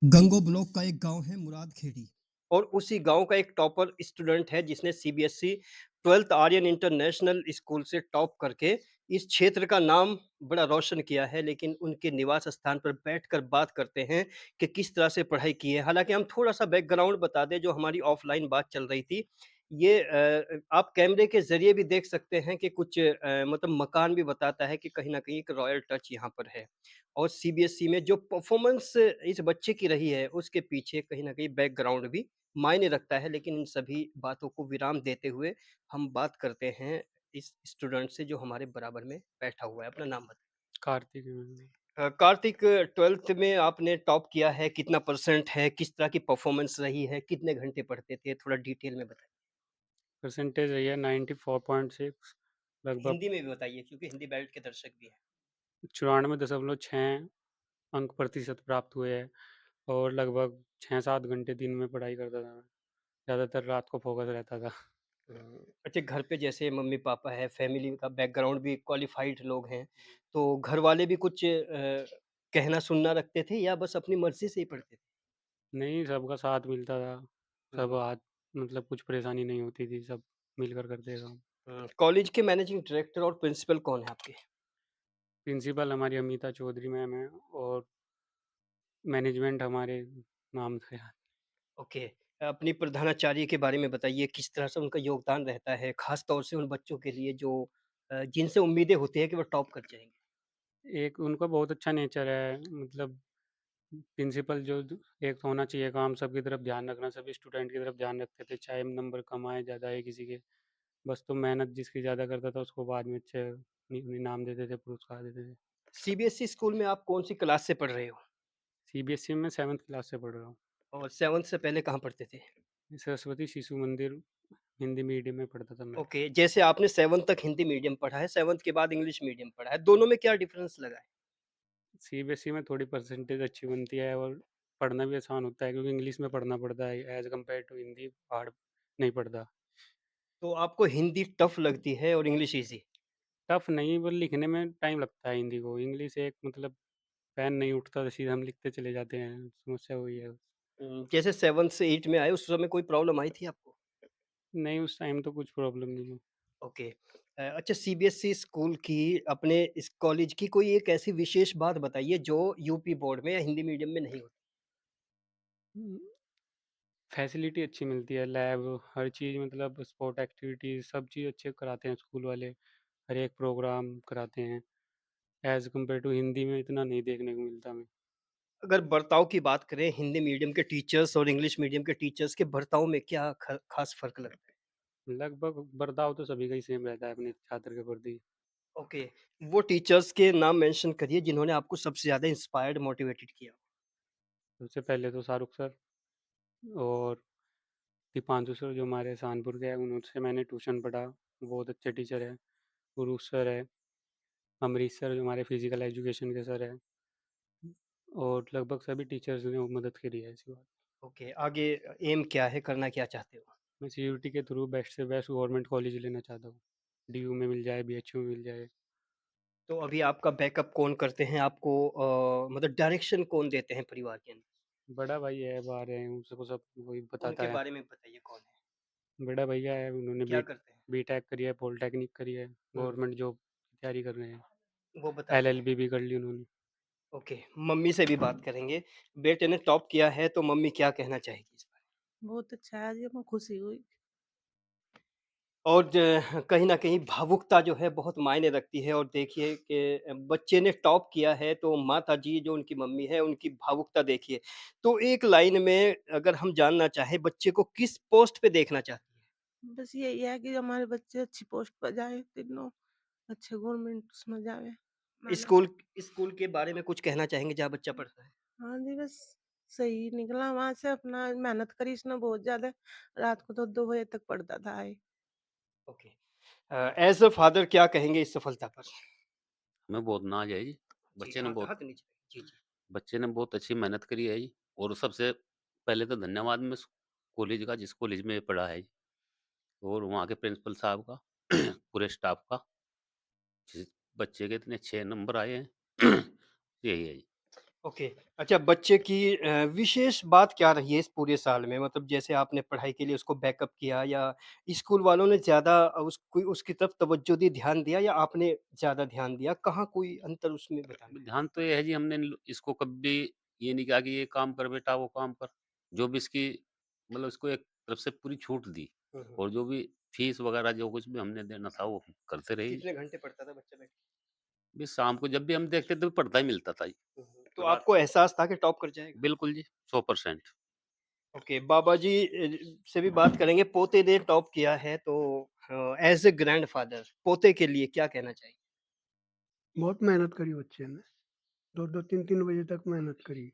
गंगो block का एक गांव है मुराद खेड़ी। और उसी गाँव का एक टॉपर स्टूडेंट है जिसने CBSE 12th Aryan International School से टॉप करके इस क्षेत्र का नाम बड़ा रोशन किया है। लेकिन उनके निवास स्थान पर बैठकर बात करते हैं कि किस तरह से पढ़ाई की है। हालाँकि हम थोड़ा-सा बैकग्राउंड बता दें, जो हमारी ऑफ़लाइन बात चल रही थी। ये आप कैमरे के ज़रिए भी देख सकते हैं कि कुछ मतलब मकान भी बताता है कि कहीं न कहीं एक रॉयल टच यहाँ पर है। और सीबीएसई में जो परफ़ॉर्मेंस इस बच्चे की रही है, उसके पीछे कहीं न कहीं बैकग्राउंड भी मायने रखता है। लेकिन इन सभी बातों को विराम देते हुए हम बात करते हैं इस स्टूडेंट से जो हमारे बराबर में बैठा हुआ है। अपना नाम बताइए। कार्तिक कार्तिक, 12th में आपने टॉप किया है, कितना परसेंट है? किस तरह की परफ़ॉर्मेंस रही है? कितने घंटे पढ़ते थे? थोड़ा डिटेल में बताइए। परसेंटेज रही है 94.6 लगभग हिंदी में भी बताइए क्योंकि हिंदी बेल्ट के दर्शक भी हैं। 94.6 अंक प्रतिशत प्राप्त हुए हैं और लगभग 6-7 घंटे दिन में पढ़ाई करता था मैं। ज़्यादातर रात को फोकस रहता था। अच्छा, घर पे जैसे मम्मी-पापा है, फैमिली का बैकग्राउंड भी क्वालिफ़ाइड लोग हैं, तो घर वाले भी कुछ कहना सुनना रखते थे या बस अपनी मर्ज़ी से ही पढ़ते थे? नहीं, सबका साथ मिलता था। सब हुँ, हाथ मतलब कुछ परेशानी नहीं होती थी, सब मिलकर करते काम। कॉलेज के मैनेजिंग डायरेक्टर और प्रिंसिपल कौन है आपके? प्रिंसिपल हमारी अमिता चौधरी मैम हैं और मैनेजमेंट हमारे नाम से है। ओके, अपनी प्रधानाचार्य के बारे में बताइए, किस तरह से उनका योगदान रहता है, ख़ास तौर से उन बच्चों के लिए जो जिनसे उम्मीदें होती हैं कि वो टॉप कर जाएँगे? एक उनका बहुत अच्छा नेचर है, मतलब प्रिंसिपल जो एक तो होना चाहिए काम सबकी तरफ ध्यान रखना, सभी स्टूडेंट की तरफ ध्यान रखते थे, चाहे नंबर कम आए ज़्यादा आए किसी के, बस तो मेहनत जिसकी ज़्यादा करता था उसको बाद में अच्छे इनाम देते थे, पुरस्कार देते थे। सीबीएसई स्कूल में आप कौन-सी क्लास से पढ़ रहे हो? सीबीएसई में 7th क्लास से पढ़ रहा हूँ। और 7th से पहले कहाँ पढ़ते थे? सरस्वती शिशु मंदिर हिंदी मीडियम में पढ़ता था मैं। ओके, जैसे आपने 7th तक हिंदी मीडियम पढ़ा है, 7th के बाद इंग्लिश मीडियम पढ़ा है, दोनों में क्या डिफ़रेंस लगा है? सीबीएसई में थोड़ी परसेंटेज अच्छी बनती है और पढ़ना भी आसान होता है क्योंकि इंग्लिश में पढ़ना पड़ता है as compare to Hindi hard नहीं पड़ता। तो आपको हिंदी टफ़ लगती है और इंग्लिश ईज़ी? टफ़ नहीं पर लिखने में टाइम लगता है हिंदी को, इंग्लिश एक मतलब पेन नहीं उठता तो सीधा हम लिखते चले जाते हैं, समस्या वही है। जैसे 7th से 8 में आए उस समय कोई प्रॉब्लम आई थी आपको? नहीं, उस टाइम तो कुछ प्रॉब्लम नहीं है। ओके। अच्छा, सीबीएसई स्कूल की अपने इस कॉलेज की कोई एक ऐसी विशेष बात बताइए जो यूपी बोर्ड में या हिंदी मीडियम में नहीं होती? उम, फैसिलिटी अच्छी मिलती है, लैब हर चीज़ मतलब स्पोर्ट एक्टिविटीज़ सब चीज़ अच्छे कराते हैं स्कूल वाले, हर एक प्रोग्राम कराते हैं, एज़ कम्पेयर टू हिंदी में इतना नहीं देखने को मिलता हमें। अगर बर्ताव की बात करें, हिंदी मीडियम के टीचर्स और इंग्लिश मीडियम के टीचर्स के बर्ताव में क्या ख ख़ास फ़र्क लगता है? लगभग बर्ताव तो सभी का ही सेम रहता है अपने छात्र के प्रति। ओके, वो टीचर्स के नाम मेंशन करिए जिन्होंने आपको सबसे ज़्यादा इंस्पायर्ड, मोटिवेटेड किया। सबसे पहले तो शाहरुख सर और दीपांशु सर जो हमारे सहारनपुर के हैं, उनसे मैंने ट्यूशन पढ़ा, बहुत अच्छे टीचर हैं। उरूस सर है, अमरीश सर जो हमारे फिज़िकल एजुकेशन के सर हैं और लगभग सभी टीचर्स ने मदद करी है ऐसी बात। ओके, आगे एम क्या है, करना क्या चाहते हो? मैं सीयूईटी के थ्रू बेस्ट से बेस्ट गवर्नमेंट कॉलेज लेना चाहता हूँ। डीयू में मिल जाए, बीएचयू में मिल जाए। तो अभी आपका बैकअप कौन करते हैं? आपको मतलब डायरेक्शन कौन देते हैं परिवार के अंदर? बड़ा भाई है, बाहर है, उसको सब वही बताता उनके है। बारे में बताइए कौन है? बड़ा भैया है, उन्होंने क्या करते हैं? बीटेक करी है, पॉलिटेक्निक करी है, हुँ, गवर्नमेंट जॉब की तैयारी कर रहे हैं। वो बताते हैं। एलएलबी भी कर ली उन्होंने। ओके, मम्मी से भी बात करेंगे। बेटे ने टॉप किया है तो मम्मी क्या कहना चाहेगी इस बारे में? बहुत अच्छा है, आज ये मैं खुशी हुई। और कहीं न कहीं भावुकता जो है बहुत मायने रखती है। और देखिए कि बच्चे ने टॉप किया है तो माताजी जो उनकी मम्मी है उनकी भावुकता देखिए। तो एक लाइन में अगर हम जानना चाहें, बच्चे को किस पोस्ट पे देखना चाहती हैं? बस यही है कि हमारे बच्चे अच्छी पोस्ट पर जाए, तीनों अच्छे गवर्नमेंट उसमें जावे। मैंने स्कूल स्कूल के बारे में कुछ कहना चाहेंगे जहाँ बच्चा पढ़ता है? हाँ जी, बस सही निकला वहाँ से, अपना मेहनत करी इसने बहुत ज़्यादा। रात को तो 2 बजे तक पढ़ता था ये। ओके। एज़ अ फादर क्या कहेंगे इस सफलता पर? हमें बहुत नाज है जी। जी, बच्चे ने हाथ बहुत हाथ नीचे। जी, जी। बच्चे ने बहुत अच्छी मेहनत करी है जी। और सबसे पहले तो धन्यवाद मैं उस कॉलेज का जिस कॉलेज में पढ़ा है जी, और वहाँ के प्रिंसिपल साहब का, पूरे स्टाफ का। जिस बच्चे के इतने अच्छे नंबर आए हैं, यही है जी। ओके। अच्छा बच्चे की विशेष बात क्या रही है इस पूरे साल में? मतलब जैसे आपने पढ़ाई के लिए उसको बैकअप किया या स्कूल वालों ने ज़्यादा उसकी तरफ तवज्जो दी, ध्यान दिया या आपने ज़्यादा ध्यान दिया? कहाँ कोई अंतर उसमें बताना है? ध्यान तो ये है जी, हमने इसको कभी ये नहीं कहा कि ये काम कर बेटा, वो काम कर। जो भी इसकी मतलब इसको एक तरफ से पूरी छूट दी, हुँ, हुँ। और जो भी फीस वगैरह जो कुछ भी हमने देना था वो करते रहे जी। कितने घंटे पढ़ता था बच्चा बैठ के? भी शाम को जब भी हम देखते थे तो पढ़ता ही मिलता था जी। हुँ, हुँ। तो रात आपको एहसास था कि टॉप कर जाएगा? बिल्कुल जी, 100%। ओके, बाबा जी से भी बात करेंगे। पोते ने टॉप किया है तो एज़ अ ग्रैंडफ़ादर पोते के लिए क्या कहना चाहिए? बहुत मेहनत करी बच्चे ने, 2-2 3-3 बजे तक मेहनत करी।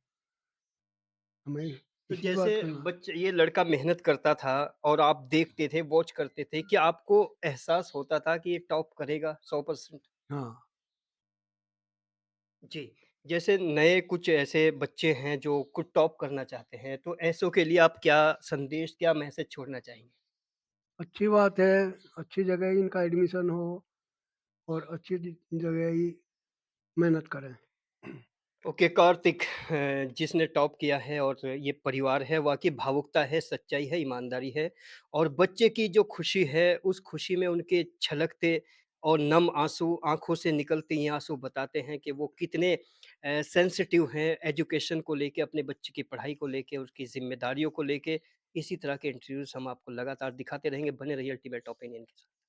हमें तो इसी जैसे बात का ना बच्चे ये लड़का मेहनत करता था और आप देखते थे, वॉच करते थे, क्या आपको एहसास होता था कि ये टॉप करेगा 100%? हाँ, जी, जैसे नए कुछ ऐसे बच्चे हैं जो कुछ टॉप करना चाहते हैं, तो ऐसों के लिए आप क्या संदेश, क्या मैसेज छोड़ना चाहेंगे? अच्छी बात है, अच्छी जगह ही इनका एडमिशन हो और अच्छी जगह ही मेहनत करें। ओके कार्तिक जिसने टॉप किया है और ये परिवार है वाकई भावुकता है, सच्चाई है, ईमानदारी है और बच्चे की जो खुशी है उस खुशी में उनके छलकते और नम आँसू आँखों से निकलते ये आँसू बताते हैं कि वो कितने सेंसिटिव हैं एजुकेशन को लेके, अपने बच्चे की पढ़ाई को लेके, उसकी ज़िम्मेदारियों को लेके। इसी तरह के इंटरव्यूज़ हम आपको लगातार दिखाते रहेंगे, बने रहिए अल्टीमेट ओपिनियन के साथ।